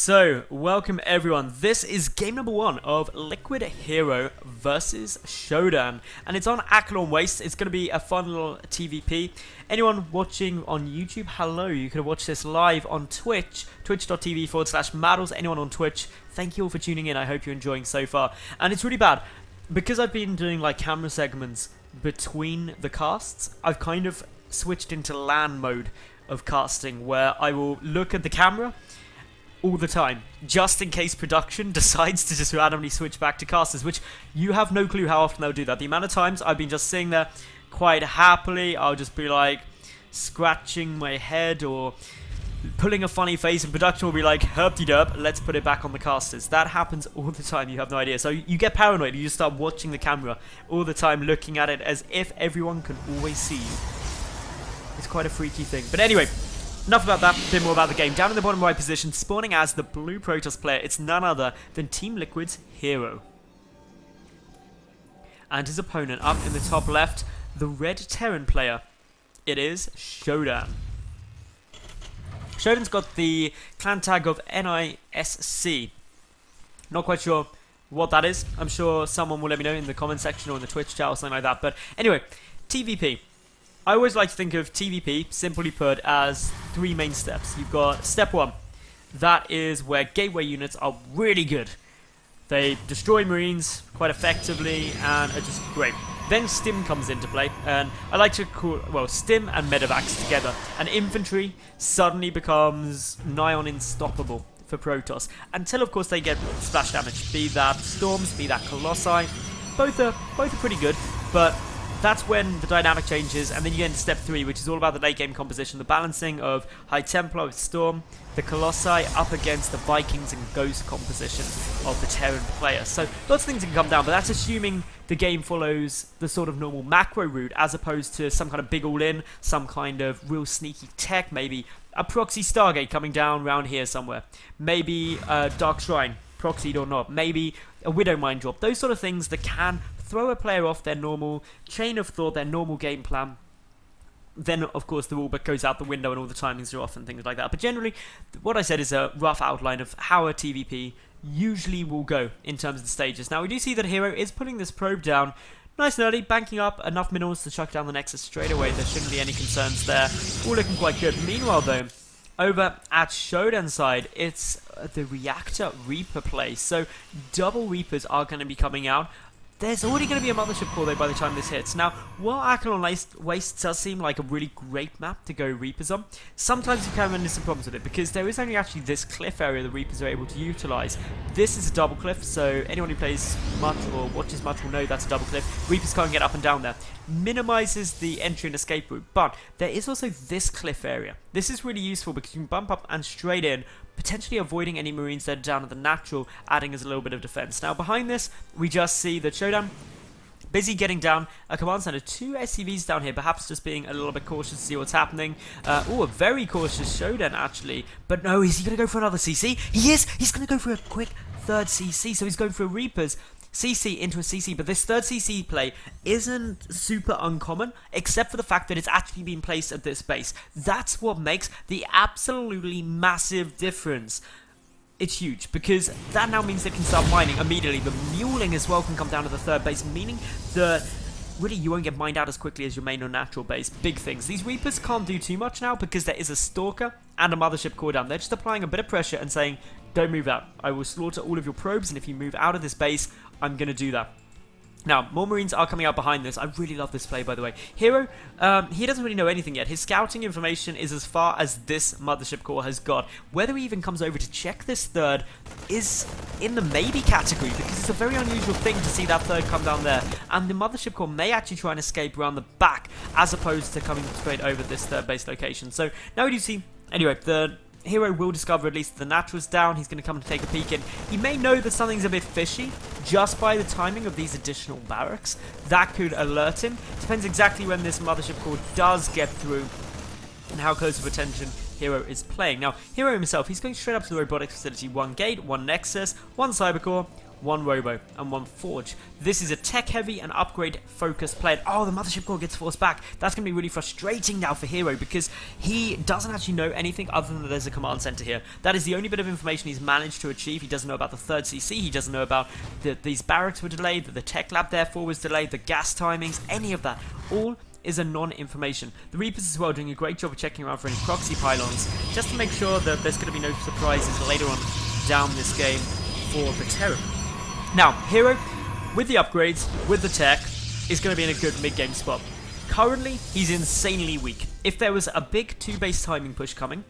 So, welcome everyone. This is game number 1 of LiquidHero versus Shodan, and it's on Acheron Waste. It's going to be a fun little TVP. Anyone watching on YouTube, hello. You can watch this live on Twitch, twitch.tv/Madals. Anyone on Twitch, thank you all for tuning in. I hope you're enjoying so far. And it's really bad, because I've been doing like camera segments between the casts, I've kind of switched into LAN mode of casting, where I will look at the camera all the time, just in case production decides to just randomly switch back to casters, which you have no clue how often they'll do that. The amount of times I've been just sitting there quite happily, I'll just be like scratching my head or pulling a funny face, and production will be like, herp-de-derp, let's put it back on the casters. That happens all the time, you have no idea. So you get paranoid, you just start watching the camera all the time, looking at it as if everyone can always see you. It's quite a freaky thing. But anyway, enough about that, a bit more about the game. Down in the bottom right position, spawning as the blue Protoss player, it's none other than Team Liquid's Hero. And his opponent up in the top left, the red Terran player, it is Shodan. Shodan's got the clan tag of NISC. Not quite sure what that is. I'm sure someone will let me know in the comment section or in the Twitch chat or something like that. But anyway, TVP. I always like to think of TVP, simply put, as 3 main steps. You've got step 1. That is where gateway units are really good. They destroy Marines quite effectively and are just great. Then Stim comes into play, and I like to call, well, Stim and Medevacs together. And infantry suddenly becomes nigh on unstoppable for Protoss. Until, of course, they get splash damage. Be that Storms, be that Colossi. Both are pretty good, but that's when the dynamic changes, and then you get into step 3, which is all about the late game composition, the balancing of High Templar with Storm, the Colossi up against the Vikings and Ghost composition of the Terran player. So lots of things can come down, but that's assuming the game follows the sort of normal macro route, as opposed to some kind of big all-in, some kind of real sneaky tech, maybe a proxy Stargate coming down around here somewhere, maybe a Dark Shrine, proxied or not, maybe a Widow Mine drop, those sort of things that can throw a player off their normal chain of thought, their normal game plan. Then, of course, the rulebook goes out the window and all the timings are off and things like that. But generally, what I said is a rough outline of how a TVP usually will go in terms of the stages. Now, we do see that Hero is putting this probe down nice and early, banking up enough minerals to chuck down the Nexus straight away. There shouldn't be any concerns there. All looking quite good. Meanwhile, though, over at Shodan's side, it's the Reactor Reaper play. So, double Reapers are going to be coming out. There's already going to be a Mothership core though by the time this hits. Now, while Acheron Waste does seem like a really great map to go Reapers on, sometimes you can run into some problems with it, because there is only actually this cliff area the Reapers are able to utilise. This is a double cliff, so anyone who plays much or watches much will know that's a double cliff. Reapers can't get up and down there. Minimises the entry and escape route, but there is also this cliff area. This is really useful because you can bump up and straight in, potentially avoiding any Marines that are down at the natural, adding as a little bit of defense. Now behind this, we just see that Shodan busy getting down a command center. 2 SCVs down here, perhaps just being a little bit cautious to see what's happening. A very cautious Shodan actually, but no, is he going to go for another CC? He is! He's going to go for a quick 3rd CC, so he's going for a Reapers CC into a CC, but this 3rd CC play isn't super uncommon, except for the fact that it's actually been placed at this base. That's what makes the absolutely massive difference. It's huge, because that now means they can start mining immediately. The muling as well can come down to the 3rd base, meaning that really you won't get mined out as quickly as your main or natural base. Big things. These Reapers can't do too much now, because there is a Stalker and a Mothership core down. They're just applying a bit of pressure and saying, don't move out. I will slaughter all of your probes, and if you move out of this base, I'm going to do that. Now, more Marines are coming out behind this. I really love this play, by the way. Hero, he doesn't really know anything yet. His scouting information is as far as this Mothership core has got. Whether he even comes over to check this 3rd is in the maybe category, because it's a very unusual thing to see that 3rd come down there. And the Mothership core may actually try and escape around the back, as opposed to coming straight over this 3rd base location. So, now we do see, anyway, the Hero will discover at least the natural's down. He's going to come and take a peek in. He may know that something's a bit fishy just by the timing of these additional barracks. That could alert him. Depends exactly when this Mothership core does get through and how close of attention Hero is playing. Now, Hero himself, he's going straight up to the robotics facility. 1 gate, 1 nexus, 1 cybercore, 1 Robo, and 1 Forge. This is a tech-heavy and upgrade-focused play. Oh, the Mothership Core gets forced back. That's going to be really frustrating now for Hero, because he doesn't actually know anything other than that there's a command center here. That is the only bit of information he's managed to achieve. He doesn't know about the 3rd CC. He doesn't know about these barracks were delayed, that the tech lab therefore was delayed, the gas timings, any of that. All is a non-information. The Reapers as well doing a great job of checking around for any proxy pylons, just to make sure that there's going to be no surprises later on down this game for the Terran. Now, Hero, with the upgrades, with the tech, is going to be in a good mid-game spot. Currently, he's insanely weak. If there was a big 2-base timing push coming,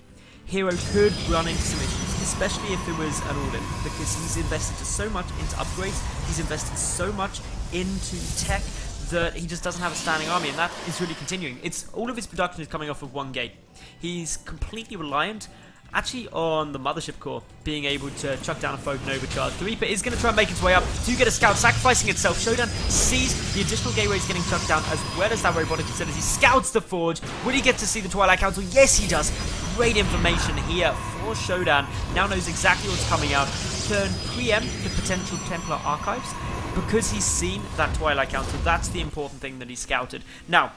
Hero could run into some issues, especially if it was an all-in, because he's invested so much into upgrades, he's invested so much into tech, that he just doesn't have a standing army, and that is really continuing. All of his production is coming off of 1 gate. He's completely reliant, actually, on the Mothership Core being able to chuck down a Fogue and overcharge. The Reaper is going to try and make its way up to get a scout, sacrificing itself. Shodan sees the additional gateways getting chucked down, as well as that robotic facility. Scouts the Forge. Will he get to see the Twilight Council? Yes, he does. Great information here for Shodan. Now knows exactly what's coming out. Can preempt the potential Templar archives, because he's seen that Twilight Council. That's the important thing that he scouted. Now,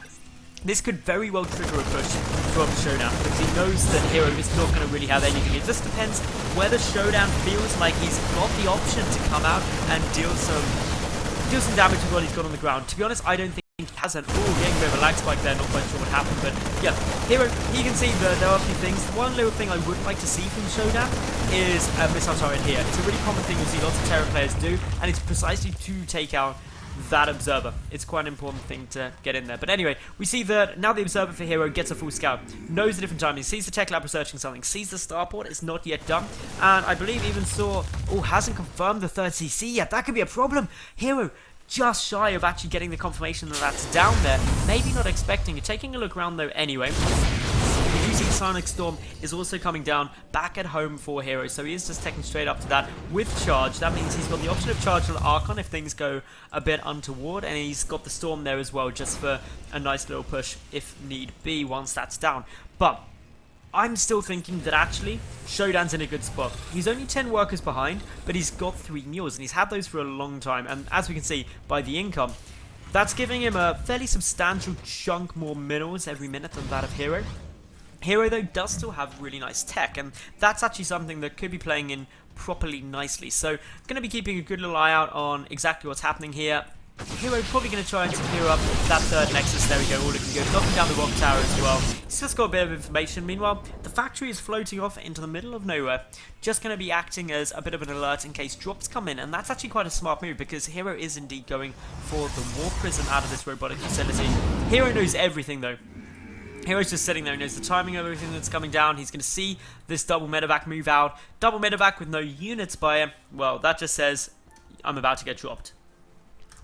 this could very well trigger a push from Shodan, because he knows that Hero is not going to really have anything. It just depends whether Shodan feels like he's got the option to come out and deal some damage with what he's got on the ground. To be honest, I don't think he has an getting a bit of a lag spike there, not quite sure what happened, but yeah, Hero, he can see that there are a few things. One little thing I would like to see from Shodan is a missile turret here. It's a really common thing you see lots of Terran players do, and it's precisely to take out that observer. It's quite an important thing to get in there. But anyway, we see that now the observer for Hero gets a full scout, knows the different timings, sees the tech lab researching something, sees the starport, it's not yet done, and I believe even saw, hasn't confirmed the 3rd CC yet. That could be a problem. Hero just shy of actually getting the confirmation that that's down there. Maybe not expecting it. Taking a look around though anyway. The UC Sonic Storm is also coming down back at home for Hero, so he is just taking straight up to that with charge. That means he's got the option of charge on Archon if things go a bit untoward, and he's got the Storm there as well, just for a nice little push if need be once that's down. But I'm still thinking that actually Shodan's in a good spot. He's only 10 workers behind, but he's got 3 mules, and he's had those for a long time, and as we can see by the income, that's giving him a fairly substantial chunk more minerals every minute than that of Hero. Hero, though, does still have really nice tech, and that's actually something that could be playing in properly nicely. So, going to be keeping a good little eye out on exactly what's happening here. Hero probably going to try and secure up that 3rd Nexus. There we go, all looking good. Knocking down the rock tower as well. He's just got a bit of information. Meanwhile, the factory is floating off into the middle of nowhere. Just going to be acting as a bit of an alert in case drops come in. And that's actually quite a smart move, because Hero is indeed going for the War Prism out of this robotic facility. Hero knows everything, though. Hero's just sitting there, he knows the timing of everything that's coming down. He's going to see this double medevac move out. Double medevac with no units by him. Well, that just says, I'm about to get dropped.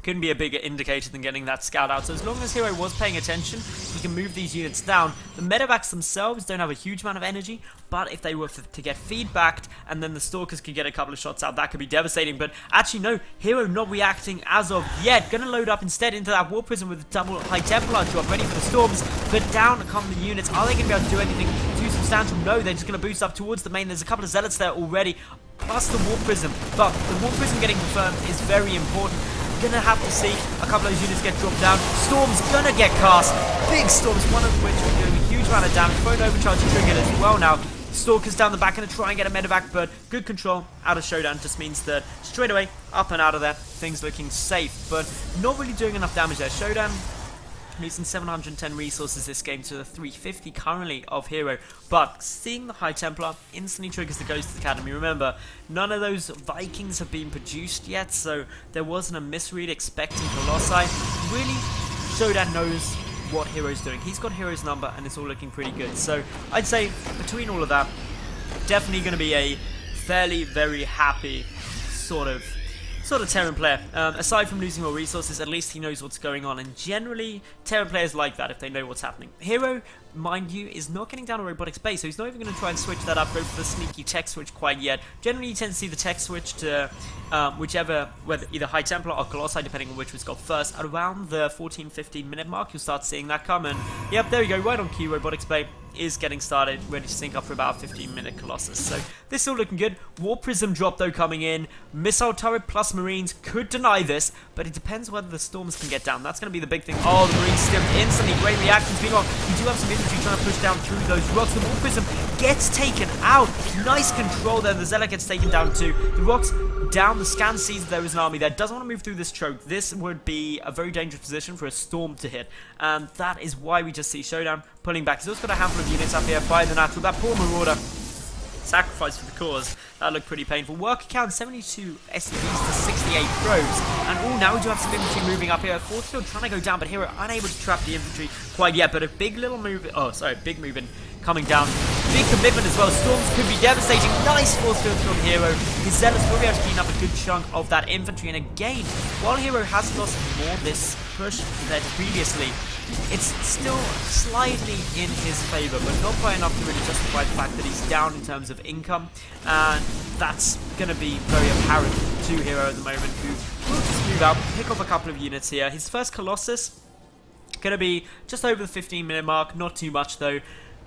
Couldn't be a bigger indicator than getting that scout out. So as long as Hero was paying attention, he can move these units down. The medevacs themselves don't have a huge amount of energy, but if they were to get feedbacked and then the stalkers could get a couple of shots out, that could be devastating. But actually no, Hero not reacting as of yet. Gonna load up instead into that War Prism with a double High Templar drop, ready for the storms. But down come the units. Are they gonna be able to do anything too substantial? No, they're just gonna boost up towards the main. There's a couple of zealots there already, plus the War Prism. But the War Prism getting confirmed is very important. Gonna have to see a couple of those units get dropped down. Storm's gonna get cast. Big storms, one of which will do a huge amount of damage. Phone overcharge triggered as well now. Stalkers down the back, gonna try and get a medevac, but good control out of Shodan just means that straight away, up and out of there, things looking safe, but not really doing enough damage there. Shodan losing 710 resources this game to the 350 currently of Hero, but seeing the High Templar instantly triggers the Ghost Academy. Remember, none of those Vikings have been produced yet, so there wasn't a misread expecting Colossi. Really, Shodan knows what Hero's doing. He's got Hero's number and it's all looking pretty good. So I'd say between all of that, definitely going to be a fairly very happy sort of Terran player. Aside from losing more resources, at least he knows what's going on, and generally Terran players like that if they know what's happening. Hero, mind you, is not getting down a robotic space, so he's not even going to try and switch that up, go for the sneaky tech switch quite yet. Generally you tend to see the tech switch to whichever, whether either High Templar or Colossi, depending on which was got first. At around the 14-15 minute mark, you'll start seeing that come, and yep, there you go, right on cue, robotics bay. is getting started, ready to sync up for about a 15-minute Colossus. So this is all looking good. War Prism drop though coming in. Missile turret plus Marines could deny this, but it depends whether the Storms can get down. That's going to be the big thing. Oh, the Marines stimmed instantly. Great reactions. Meanwhile, you do have some infantry trying to push down through those rocks. The War Prism gets taken out. Nice control there. The Zealot gets taken down too. The rocks down. The scan sees that there is an army there. Doesn't want to move through this choke. This would be a very dangerous position for a Storm to hit. And that is why we just see Shodan pulling back. He's also got a handful of units up here by the natural. That poor Marauder. Sacrifice for the cause. That looked pretty painful. Worker count 72 SCVs to 68 probes. And now we do have some infantry moving up here. Fourth field trying to go down, but Hero unable to trap the infantry quite yet. But a big little move. Oh, sorry, big move in coming down. Big commitment as well. Storms could be devastating. Nice force field from Hero. His Zealots will be able to clean up a good chunk of that infantry. And again, while Hero has lost more this push than previously, it's still slightly in his favour, but not quite enough to really justify the fact that he's down in terms of income. And that's going to be very apparent to Hero at the moment, who will just move out, pick off a couple of units here. His first Colossus going to be just over the 15-minute mark. Not too much though.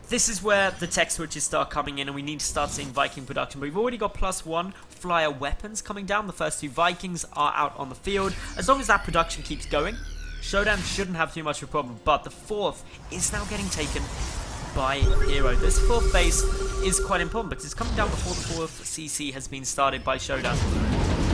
This is where the tech switches start coming in and we need to start seeing Viking production. But we've already got +1 flyer weapons coming down. The first 2 Vikings are out on the field. As long as that production keeps going, Shodan shouldn't have too much of a problem. But the 4th is now getting taken by Hero. This 4th base is quite important because it's coming down before the 4th CC has been started by Shodan.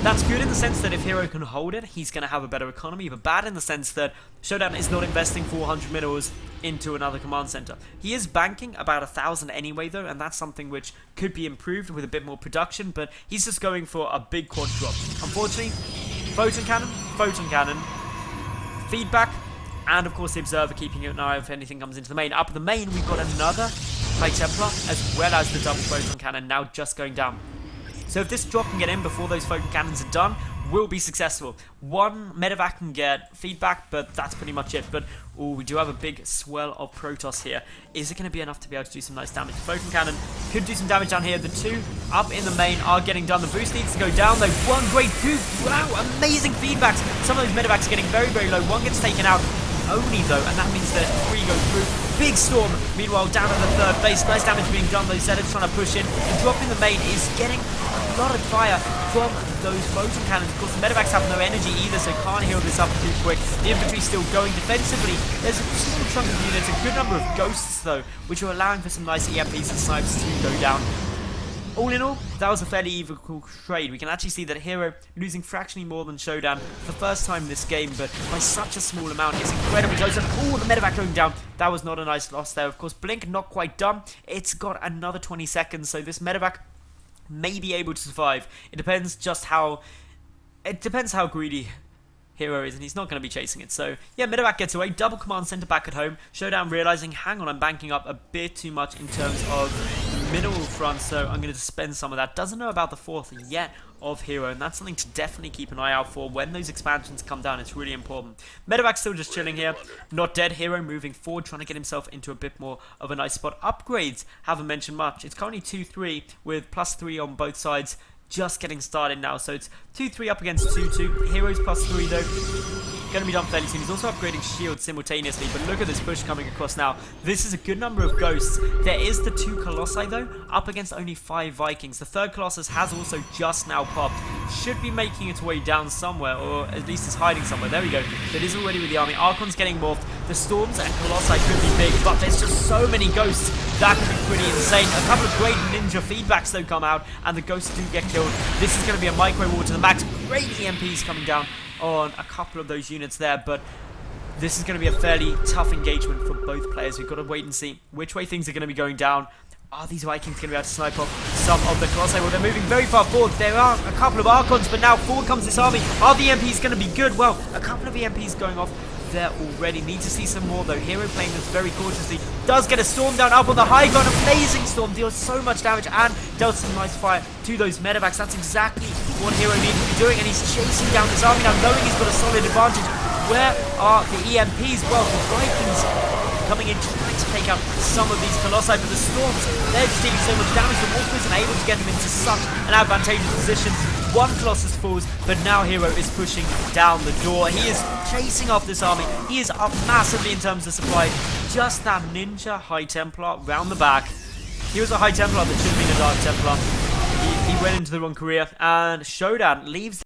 That's good in the sense that if Hero can hold it, he's going to have a better economy, but bad in the sense that Shodan is not investing 400 minerals into another command center. He is banking about 1,000 anyway though, and that's something which could be improved with a bit more production, but he's just going for a big quad drop. Unfortunately, photon cannon, feedback, and of course the Observer keeping an eye if anything comes into the main. Up in the main, we've got another High Templar, as well as the double photon cannon now just going down. So if this drop can get in before those photon cannons are done, we'll be successful. One medevac can get feedback, but that's pretty much it. But we do have a big swell of Protoss here. Is it going to be enough to be able to do some nice damage? Photon cannon could do some damage down here. The 2 up in the main are getting done. The boost needs to go down though. 1 great boost. Wow, amazing feedbacks. Some of those medevacs are getting very, very low. 1 gets taken out only though, and that means that 3 go through. Big storm. Meanwhile, down at the 3rd base, nice damage being done. Those Zealots trying to push in. The drop in the main is getting a lot of fire from those photon cannons. Of course, the medevacs have no energy either, so can't heal this up too quick. The infantry's still going defensively. There's a small chunk of units, a good number of ghosts though, which are allowing for some nice EMPs and snipes to go down. All in all, that was a fairly even trade. We can actually see that Hero losing fractionally more than Shodan for the first time in this game, but by such a small amount. It's incredibly close. And the medevac going down. That was not a nice loss there. Of course, Blink not quite done. It's got another 20 seconds, so this medevac may be able to survive. It depends how greedy Hero is, and he's not going to be chasing it. So yeah, medevac gets away. Double command center back at home. Shodan realizing, hang on, I'm banking up a bit too much in terms of the mineral front, so I'm going to spend some of that. Doesn't know about the 4th yet of Hero, and that's something to definitely keep an eye out for when those expansions come down. It's really important. Medevac's still just chilling here, not dead. Hero moving forward, trying to get himself into a bit more of a nice spot. Upgrades haven't mentioned much. It's currently 2-3 with +3 on both sides. Just getting started now, so it's 2-3 up against 2-2. Heroes +3 though, going to be done fairly soon. He's also upgrading shields simultaneously, but look at this push coming across now. This is a good number of ghosts. There is the 2 Colossi though, up against only 5 Vikings. The 3rd Colossus has also just now popped. Should be making its way down somewhere, or at least is hiding somewhere. There we go. It is already with the army. Archon's getting morphed. The Storms and Colossi could be big, but there's just so many ghosts. That could be pretty insane. A couple of great ninja feedbacks though come out, and the ghosts do get killed. This is going to be a micro war to the max. Great EMPs coming down on a couple of those units there, but this is going to be a fairly tough engagement for both players. We've got to wait and see which way things are going to be going down. Are these Vikings going to be able to snipe off some of the Colossi? Well, they're moving very far forward. There are a couple of Archons, but now forward comes this army. Are the EMPs going to be good? Well, a couple of EMPs going off there already. Need to see some more though. Hero playing this very cautiously. Does get a storm down up on the high ground. Amazing storm. Deals so much damage and dealt some nice fire to those medevacs. That's exactly what Hero needs to be doing, and he's chasing down this army now, knowing he's got a solid advantage. Where are the EMPs? Well, the Vikings coming in trying to take out some of these Colossi, but the Storms, they're just dealing so much damage. The Wolf isn't able to get them into such an advantageous position. 1 Colossus falls, but now Hero is pushing down the door. He is chasing off this army. He is up massively in terms of supply. just that ninja High Templar round the back. He was a High Templar that should have been a Dark Templar. He went into the wrong career, and Shodan leaves